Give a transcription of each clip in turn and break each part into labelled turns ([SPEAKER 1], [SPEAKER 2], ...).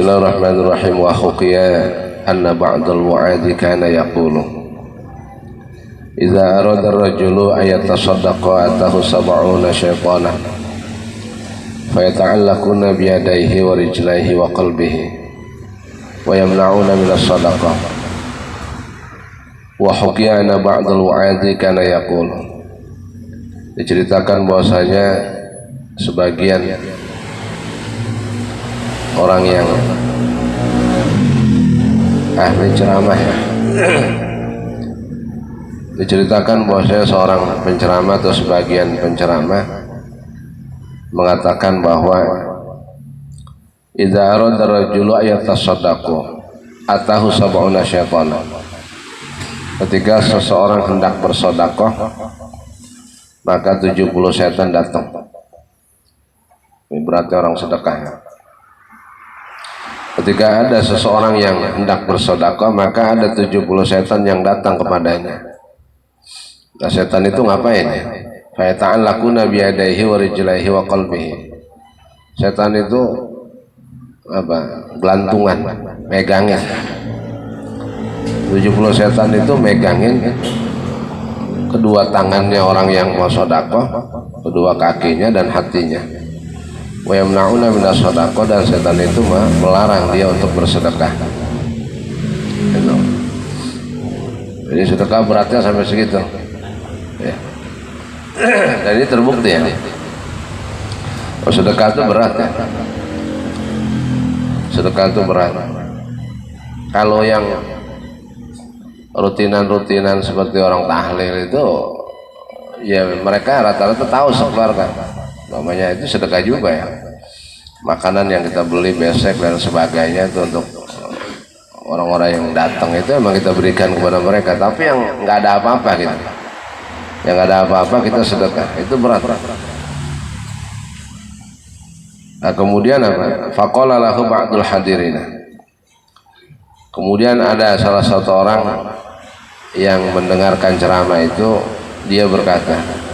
[SPEAKER 1] Bismillahirrahmanirrahim. Wa huqiya anna ba'dal mu'adhi kana yaqulu idza arada ar-rajulu ayatasaddaqa atahu sab'una syaitanah fayata'allaquna biyadayhi wa rijlaihi wa qalbihi wa yamna'una minas sadaqah. Wa huqiya anna ba'dal mu'adhi kana yaqulu, diceritakan bahwasanya sebagian orang yang ahli ceramah ya, diceritakan bahwasanya seorang penceramah atau sebagian penceramah mengatakan bahwa idza arada rajulu ayatasaddaqu atahu sab'una syaitana, ketika seseorang hendak bersedekah maka 70 setan datang. Ini berarti orang sedekah. Ketika ada seseorang yang hendak bersedekah maka ada 70 setan yang datang kepadanya. Nah, setan itu ngapain? Fa yata'allaquna biyadaihi wa rijlaihi wa qalbihi. Setan itu apa? Gelantungan, megangin. 70 setan itu megangin kedua tangannya orang yang mau sedekah, kedua kakinya dan hatinya. Wa yamna'una minas sadaqah, dan setan itu melarang dia untuk bersedekah. Jadi sedekah beratnya sampai segitu. Ya. Dan ini terbukti ya. Oh, sedekah itu berat ya. Sedekah itu berat. Kalau yang rutinan-rutinan seperti orang tahlil itu, ya mereka rata-rata tahu sekeluarga. Namanya itu sedekah juga ya. Makanan yang kita beli besek dan sebagainya itu untuk orang-orang yang datang itu emang kita berikan kepada mereka. Tapi yang nggak ada apa-apa gitu, yang nggak ada apa-apa kita sedekah, itu berat. Nah, kemudian apa? Faqala lahu ba'dul hadirina. Kemudian ada salah satu orang yang mendengarkan ceramah itu, dia berkata,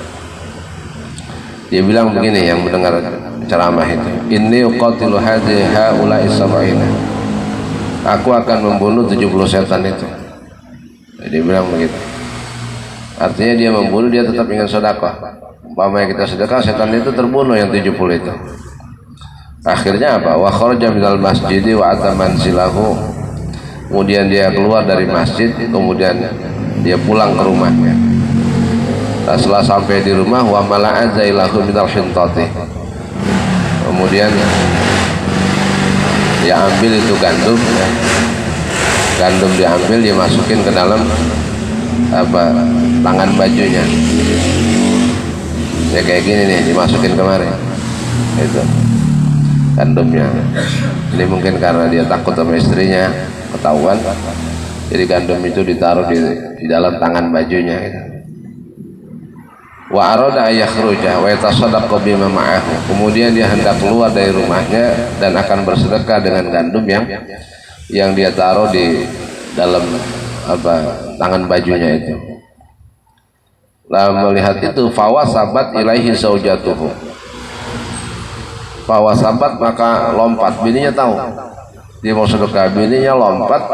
[SPEAKER 1] dia bilang begini, yang mendengar ceramah itu, inni uqatilu haula'i sab'ina, aku akan membunuh 70 setan itu. Dia bilang begitu. Artinya dia membunuh, dia tetap ingin sedekah. Umpamanya kita sedekah, setan itu terbunuh yang 70 itu. Akhirnya apa? Wa kharaja minal masjidi wa ata manzilahu. Kemudian dia keluar dari masjid, kemudian dia pulang ke rumahnya. Setelah sampai di rumah, wa mala'a zailahu minal hintati, kemudian dia ambil itu gandum ya. Gandum diambil, dia masukin ke dalam apa, tangan bajunya ya, kayak gini nih, dimasukin kemarin itu gandumnya. Ini mungkin karena dia takut sama istrinya ketahuan, jadi gandum itu ditaruh di dalam tangan bajunya gitu. Wa arada ayakhruja wa yatasaddaqu bima ma'ahu, kemudian dia hendak keluar dari rumahnya dan akan bersedekah dengan gandum yang dia taruh di dalam apa, tangan bajunya itu. Lalu melihat itu, fawasabat ilaihi zaujatuhu, fawasabat maka lompat, bininya tahu dia mau sedekah, bininya lompat,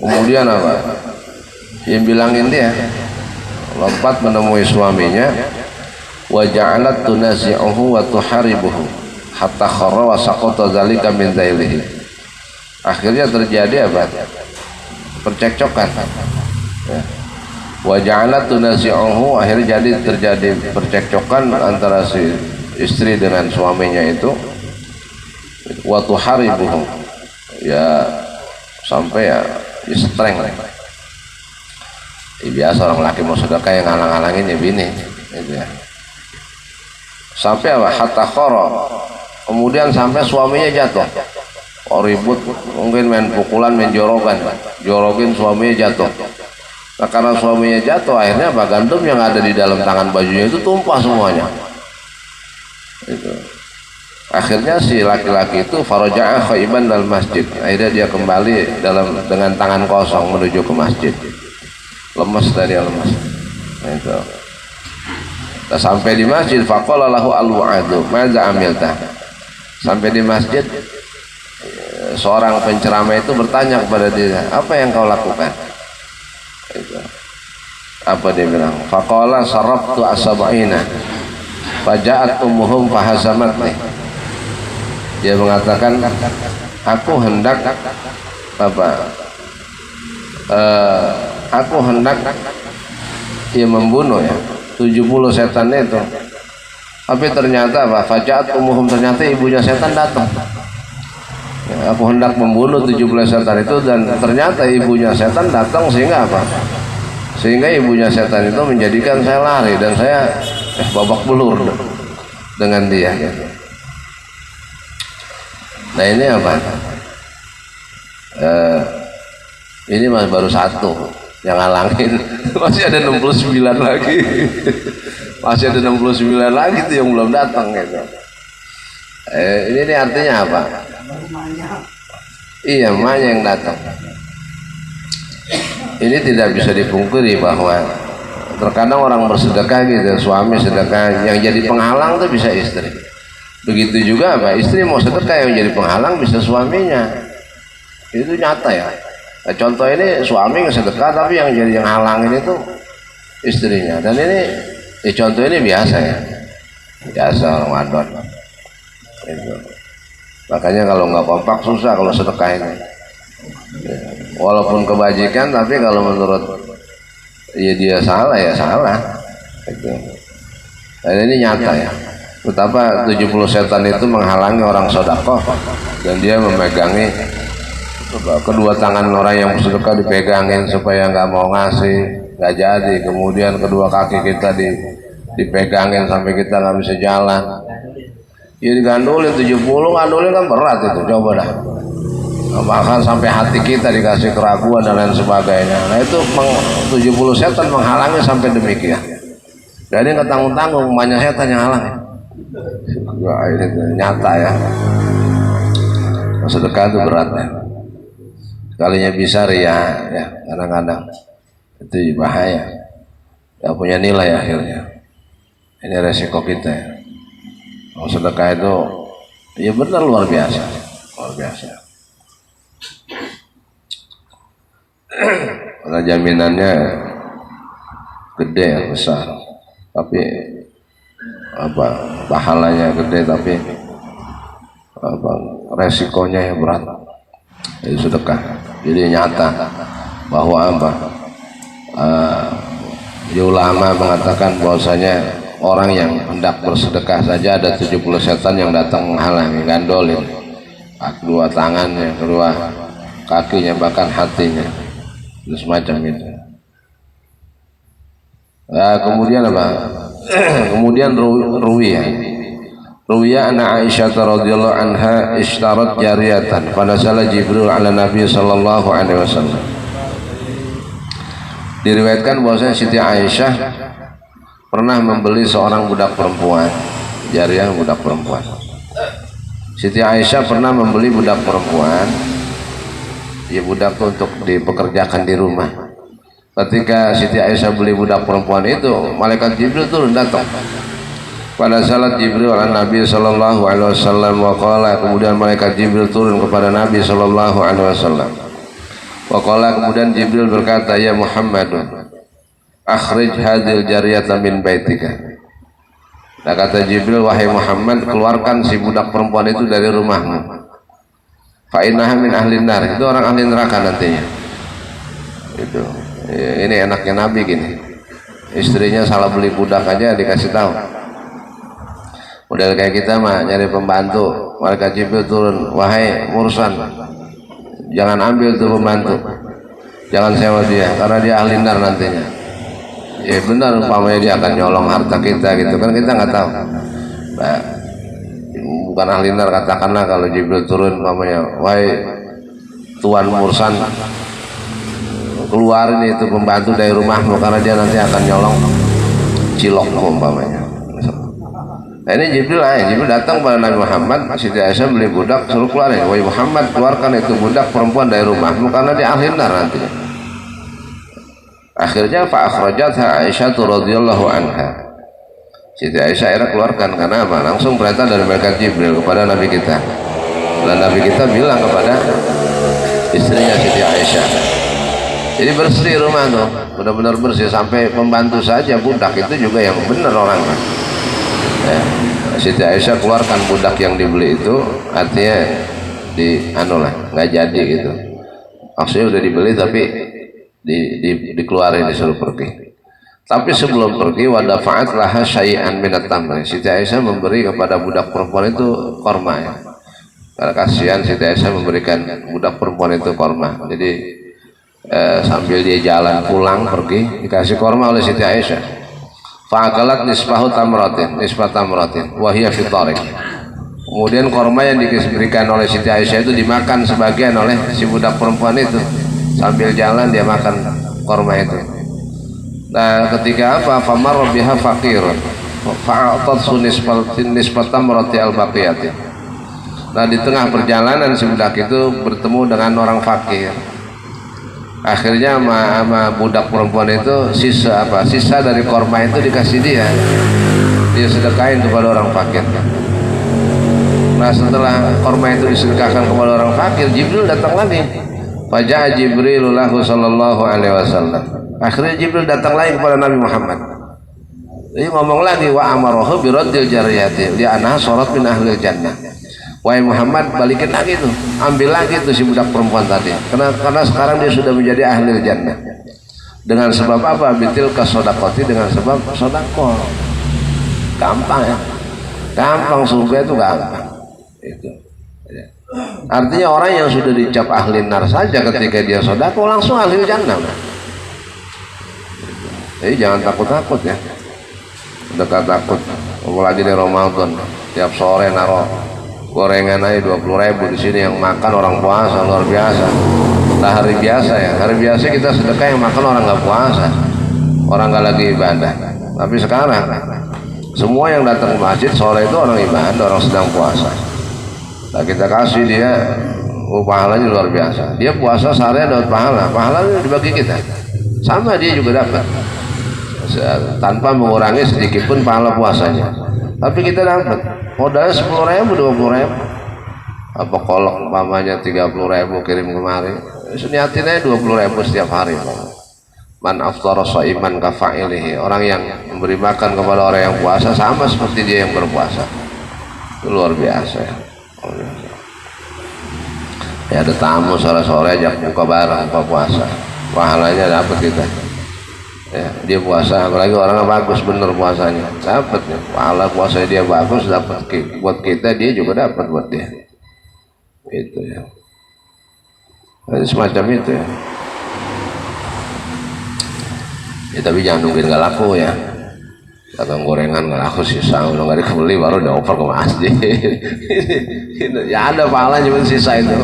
[SPEAKER 1] kemudian apa, yang bilangin dia, lompat menemui suaminya, wa ja'alat tunazi'uhu wa tuharibuhu hatta kharra wa saqata dzalika min dailihi. Akhirnya terjadi apa? Percekcokan ya. Wa ja'alat tunazi'uhu, akhirnya terjadi percekcokan antara si istri dengan suaminya itu. Wa tuharibuhu, ya sampai ya distreng. Biasa orang laki mau sedekah yang ngalang-ngalangin ya bini gitu ya. Sampai apa? Hatta khara, kemudian sampai suaminya jatuh. Oh, ribut, mungkin main pukulan, main jorogin suaminya jatuh. Nah, karena suaminya jatuh, akhirnya apa, gandum yang ada di dalam tangan bajunya itu tumpah semuanya itu. Akhirnya si laki-laki itu faraja'a khaiban dal masjid, akhirnya dia kembali dengan tangan kosong menuju ke masjid. Lemas tadi, lemas. Nah, itu. Sampai di masjid, faqala lahu al-wa'adu madza amilta, Sampai di masjid seorang penceramah itu bertanya kepada dia, apa yang kau lakukan? Apa dia bilang? Faqala sarabtu asab'ina faja'at ummuhum fahazamatni. Dia mengatakan, aku hendak membunuh ya 70 setan itu. Tapi ternyata faja'at ummuhum, ternyata ibunya setan datang. Ya, aku hendak membunuh 17 setan itu dan ternyata ibunya setan datang, sehingga sehingga ibunya setan itu menjadikan saya lari dan saya babak belur dengan dia. Nah ini apa? Ini baru satu yang ngalangin, masih ada 69 lagi. Masih ada 69 lagi tuh yang belum datang gitu. Ini artinya apa? Iya, emaknya yang datang. Ini tidak bisa dipungkiri bahwa terkadang orang bersedekah gitu, suami sedekah, yang jadi penghalang tuh bisa istri. Begitu juga apa? Istri mau sedekah, yang jadi penghalang bisa suaminya. Itu nyata ya. Nah, contoh ini suami yang sedekah tapi yang jadi yang halangin itu istrinya. Dan ini contoh ini biasa ya. Biasa orang wadon. Itu. Makanya kalau nggak kompak susah kalau sedekah ini. Walaupun kebajikan, tapi kalau menurut dia salah ya salah. Gitu. Dan ini nyata ya. Betapa 70 setan itu menghalangi orang sedekah dan dia memegangi kedua tangan orang yang bersedekah, dipegangin supaya nggak mau ngasih, nggak jadi. Kemudian kedua kaki kita dipegangin sampai kita nggak bisa jalan. Ya digandulin 70, gandulin kan berat itu, coba dah. Bahkan sampai hati kita dikasih keraguan dan lain sebagainya. Nah itu 70 setan menghalangi sampai demikian. Jadi nggak tanggung-tanggung, banyak setan yang halang. Wah, ini nyata ya. Sedekah itu berat ya. Sekalinya bisa ria ya, kadang-kadang itu bahaya. Gak punya nilai akhirnya. Ini resiko kita ya. Kalau sedekah itu ya benar luar biasa, luar biasa. Karena jaminannya gede ya, besar. Tapi pahalanya gede, tapi resikonya yang berat. Itu sedekah. Jadi nyata bahwa ulama mengatakan bahwasanya orang yang hendak bersedekah saja ada 70 setan yang datang menghalangi, gandolin kedua tangannya, kedua kakinya, bahkan hatinya, terus semacam itu. Nah, kemudian apa? Kemudian Ruwiya anna Aisyah radhiyallahu anha ishtarat jariyatan fa nazala Jibril ala Nabi sallallahu alaihi wasallam. Diriwayatkan bahwasanya Siti Aisyah pernah membeli seorang budak perempuan, jariyah budak perempuan. Siti Aisyah pernah membeli budak perempuan, ya budak untuk dipekerjakan di rumah. Ketika Siti Aisyah beli budak perempuan itu, malaikat Jibril turun datang. Pada salat Jibril ala Nabi sallallahu alaihi wasallam wa qala, kemudian malaikat Jibril turun kepada Nabi sallallahu alaihi wasallam. Wa qala, kemudian Jibril berkata, ya Muhammad, akhrij hadhil jariyata min baitika. Nah, kata Jibril, wahai Muhammad, keluarkan si budak perempuan itu dari rumahmu. Fa innaha min ahlin nar, itu orang ahli neraka nantinya. Itu. Ini enaknya Nabi gini. Istrinya salah beli budak aja dikasih tahu. Model kayak kita mah nyari pembantu, malaikat Jibril turun, wahai Mursan, jangan ambil tuh pembantu, jangan sewa dia, karena dia ahli nar nantinya. Ya benar, umpamanya dia akan nyolong harta kita gitu kan, kita nggak tahu. Nah, bukan ahli nar, katakanlah kalau Jibril turun umpamanya, wahai Tuan Mursan, keluarin itu pembantu dari rumahmu karena dia nanti akan nyolong cilokmu umpamanya. Nah, ini Jibril datang pada Nabi Muhammad, Siti Aisyah beli budak, suruh keluarin, wahai Muhammad, keluarkan itu budak perempuan dari rumahmu karena dia ahli nar nantinya. Akhirnya fa akhrajatha Aisyah radhiyallahu anha. Siti Aisyah akhirnya keluarkan. Karena apa? Langsung perintah dari malaikat Jibril kepada Nabi kita, dan Nabi kita bilang kepada istrinya Siti Aisyah. Jadi bersih rumah tuh, benar-benar bersih, sampai pembantu saja budak itu juga yang benar orangnya. Ya. Siti Aisyah keluarkan budak yang dibeli itu, artinya nggak jadi gitu. Maksudnya udah dibeli tapi dikeluarin, disuruh pergi. Tapi sebelum pergi, wadafa'at laha syai'an minat tamri. Siti Aisyah memberi kepada budak perempuan itu korma ya. Karena kasihan Siti Aisyah memberikan budak perempuan itu korma. Jadi sambil dia jalan pulang pergi, dikasih korma oleh Siti Aisyah. Fa'akalat nisfahu tamratin, nisfat tamratin, wahiyya fi tariq. Kemudian korma yang diberikan oleh Siti Aisyah itu dimakan sebagian oleh si budak perempuan itu. Sambil jalan dia makan korma itu. Nah, ketika apa? Famar biha faqirun fa'atat nisfat tamrati al-baqiyati. Nah, di tengah perjalanan si budak itu bertemu dengan orang fakir. Akhirnya sama budak perempuan itu sisa dari korma itu dikasih dia sedekahin kepada orang fakir. Nah, setelah korma itu disedekahkan kepada orang fakir, Jibril datang lagi. Faja'a Jibril lahu sallallahu alaihi wasallam. Akhirnya Jibril datang lagi kepada Nabi Muhammad. Dia ngomong lagi, wa amarahu bi raddil jariyati li anha sarat min ahli jannah. Wahai Muhammad, balikin lagi tuh, ambil lagi tuh si budak perempuan tadi. Karena sekarang dia sudah menjadi ahli jannah. Dengan sebab apa? Bitil kasodakoti, dengan sebab sodako. Gampang ya, gampang, surga itu gampang. Itu. Artinya orang yang sudah dicap ahli nar saja ketika dia sodako langsung ahli jannah. Jadi jangan takut-takut ya, dekat takut. Apalagi di Ramadan, tiap sore naruh gorengan aja 20.000 di sini, yang makan orang puasa luar biasa. Nah, hari biasa ya, hari biasa kita sedekah, yang makan orang nggak puasa, orang nggak lagi ibadah. Tapi sekarang semua yang datang ke masjid sore itu orang ibadah, orang sedang puasa. Nah, kita kasih dia, pahalanya luar biasa. Dia puasa seharian dapat pahalanya dibagi kita, sama dia juga dapat. Tanpa mengurangi sedikit pun pahala puasanya, tapi kita dapat modalnya 10.000, 20.000, apa kolok mamanya 30.000 kirim kemari, niatin aja 20.000 setiap hari. Man aftara shaiman kafa'ilihi, orang yang memberi makan kepada orang yang puasa sama seperti dia yang berpuasa. Itu luar biasa ya. Ya, ada tamu sore-sore ajak buka bareng, buka puasa, pahalanya dapat kita. Ya, dia puasa, apalagi orangnya bagus bener puasanya, dapat ya. Pahala puasa dia bagus, dapat buat kita, dia juga dapat buat dia. Itu ya. Jadi semacam itu ya. Ya, tapi jangan nungguin nggak laku ya. Dagang gorengan nggak laku, sisa udah nggak dibeli baru dioper ke masjid. Ya ada pahala cuma sisa itu.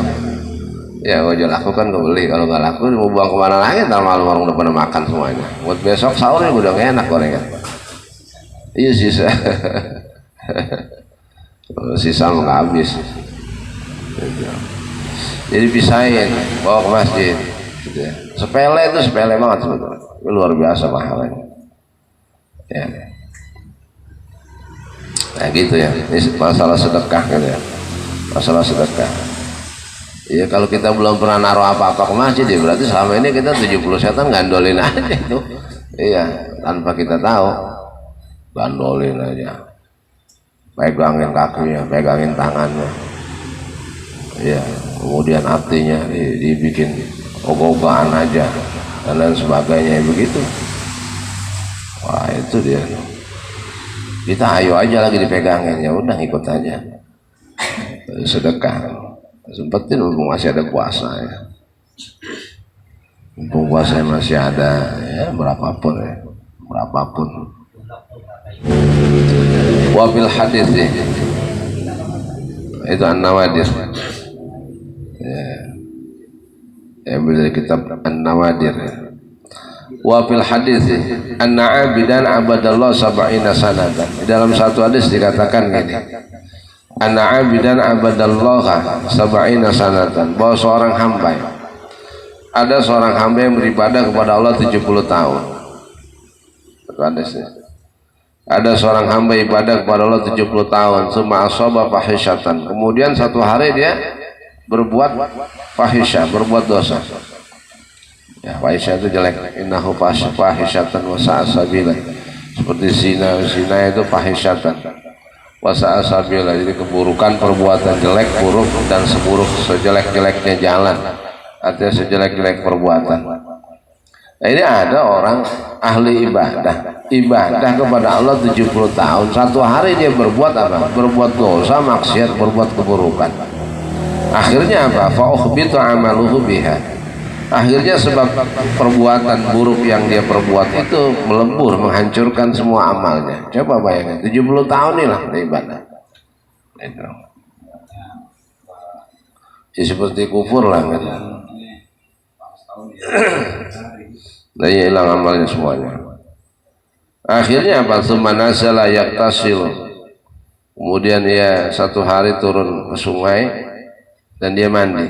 [SPEAKER 1] Ya gue laku kan kebeli, kalau nggak laku mau buang kemana lagi, ntar malam orang udah pada makan semuanya. Buat besok sahurnya udah gak enak gorengan. Iya sisa. Sisa mau nggak habis. Jadi pisahin, bawa ke masjid. Gitu ya. Sepele itu sepele banget sebetulnya. Itu luar biasa pahalanya. Ya. Nah gitu ya. Ini masalah sedekah gitu ya. Masalah sedekah. Ya kalau kita belum pernah naruh apa-apa ke masjid, ya berarti selama ini kita 70 setan gandolin aja itu. Iya, tanpa kita tahu, gandolin aja, pegangin kakinya, pegangin tangannya, ya, kemudian hatinya dibikin ogah-ogahan aja dan lain sebagainya, begitu. Wah itu dia. Kita ayo aja lagi dipegangin, ya udah ikut aja, sedekah. Sempetin mumpung masih ada puasa ya, mumpung puasa masih ada ya, berapapun ya, berapapun. Wabil hadis itu An-Nawadir ya, dari kitab An-Nawadir. Wabil hadis anna abidan abadallah sab'ina sanatan. Dalam satu hadis dikatakan gini, anna abidan abadallaha sab'ina sanatan, bahwa seorang hamba, ada seorang hamba yang beribadah kepada Allah 70 tahun. Itu hadisnya. ada seorang hamba ibadah kepada Allah 70 tahun, summa asaba fahisyatan, kemudian satu hari dia berbuat fahisyah, berbuat dosa. Ya, fahisyah itu jelek, innahu fahisyatan wa sa'a sabila, seperti zina itu fahisyatan wa sa'a sabila, jadi keburukan, perbuatan jelek, buruk, dan sejelek-jeleknya jalan, artinya sejelek-jelek perbuatan. Nah, ini ada orang ahli ibadah kepada Allah 70 tahun, satu hari dia berbuat apa? Berbuat dosa, maksiat, berbuat keburukan. Akhirnya apa? Fa ukhbitu amaluhu biha. Akhirnya sebab perbuatan buruk yang dia perbuat itu melebur, menghancurkan semua amalnya. Coba bayangin, 70 tahun nih lah ibadah. Itu. Ya, seperti kufur lah kan. Nah, ya hilang amalnya semuanya. Akhirnya apa? Sumanazala yaktasil. Kemudian dia satu hari turun ke sungai dan dia mandi.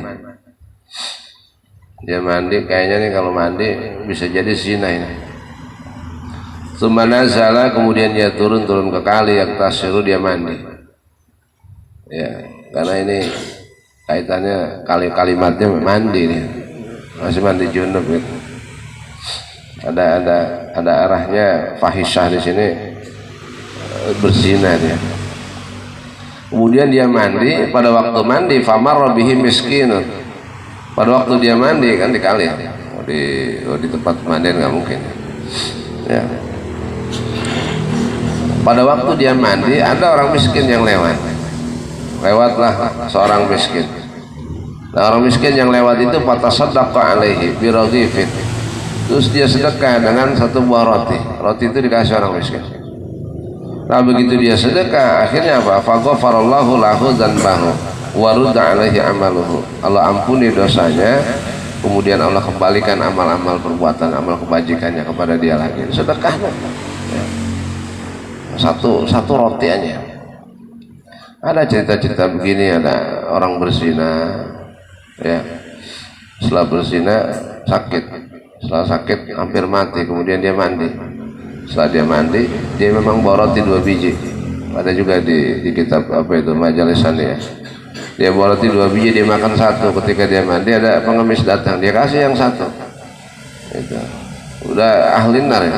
[SPEAKER 1] Dia mandi, kayaknya nih kalau mandi bisa jadi zina ini. Sumanazala, kemudian dia turun ke kali, yaktasilu, dia mandi. Ya, karena ini kaitannya kalimatnya mandi nih. Masih mandi junub gitu. Ada arahnya fahisyah di sini, berzina dia. Kemudian dia mandi, pada waktu mandi famar bihi miskinun. Pada waktu dia mandi kan di kali, di tempat mandian nggak mungkin. Ya. Pada waktu dia mandi ada orang miskin yang lewatlah seorang miskin. Nah, orang miskin yang lewat itu fatasaddaqa alaihi biraghifin. Terus dia sedekah dengan satu buah roti. Roti itu dikasih orang miskin. Nah, begitu dia sedekah, akhirnya apa? Faghfarallahu lahu dzanbahu wa rudda alaihi amaluhu. Allah ampuni dosanya, kemudian Allah kembalikan amal-amal perbuatan, amal kebajikannya kepada dia lagi. Sedekah. Ya. Satu roti aja. Ada cerita-cerita begini, ada orang berzina, ya. Setelah berzina sakit. Setelah sakit hampir mati, kemudian dia mandi. Setelah dia mandi, dia memang bawa roti 2 biji. Ada juga di kitab apa itu majalisan ya. Dia bawa roti 2 biji, dia makan 1. Ketika dia mandi ada pengemis datang, dia kasih yang 1. Itu udah ahli nar ya,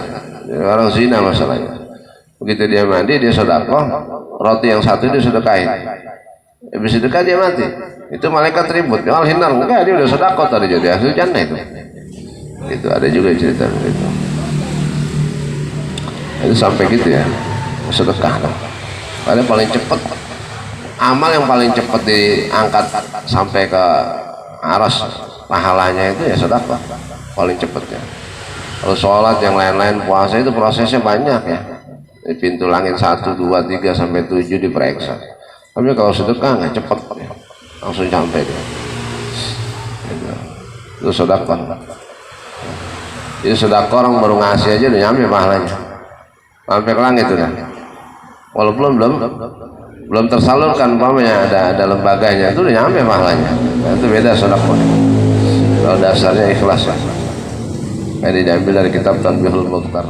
[SPEAKER 1] orang zina masalahnya. Begitu dia mandi, dia sedekah, roti yang 1 dia sedekahin. Habis sedekah dia mati. Itu malaikat ribut, ahli nar, enggak, dia udah sedekah tadi, jadi ahli jannah itu. Itu ada juga cerita begitu. Itu sampai gitu ya, sedekah. Karena paling cepat, amal yang paling cepat diangkat sampai ke aras pahalanya itu ya sedekah, paling cepat ya. Kalau sholat yang lain-lain, puasa itu prosesnya banyak ya. Di pintu langit 1, 2, 3 sampai 7 diperiksa. Tapi kalau sedekah nggak cepat ya, langsung sampai dia. Itu sedekah. Jadi sedekah orang baru ngasih aja udah nyampe pahalanya, sampai ke langit udah. Walaupun belum tersalurkan, umpamanya ada lembaganya, itu udah nyampe pahalanya. Nah, itu beda sedekah. Kalau dasarnya ikhlas ya. Ini diambil dari kitab Tanbihul Mukhtar.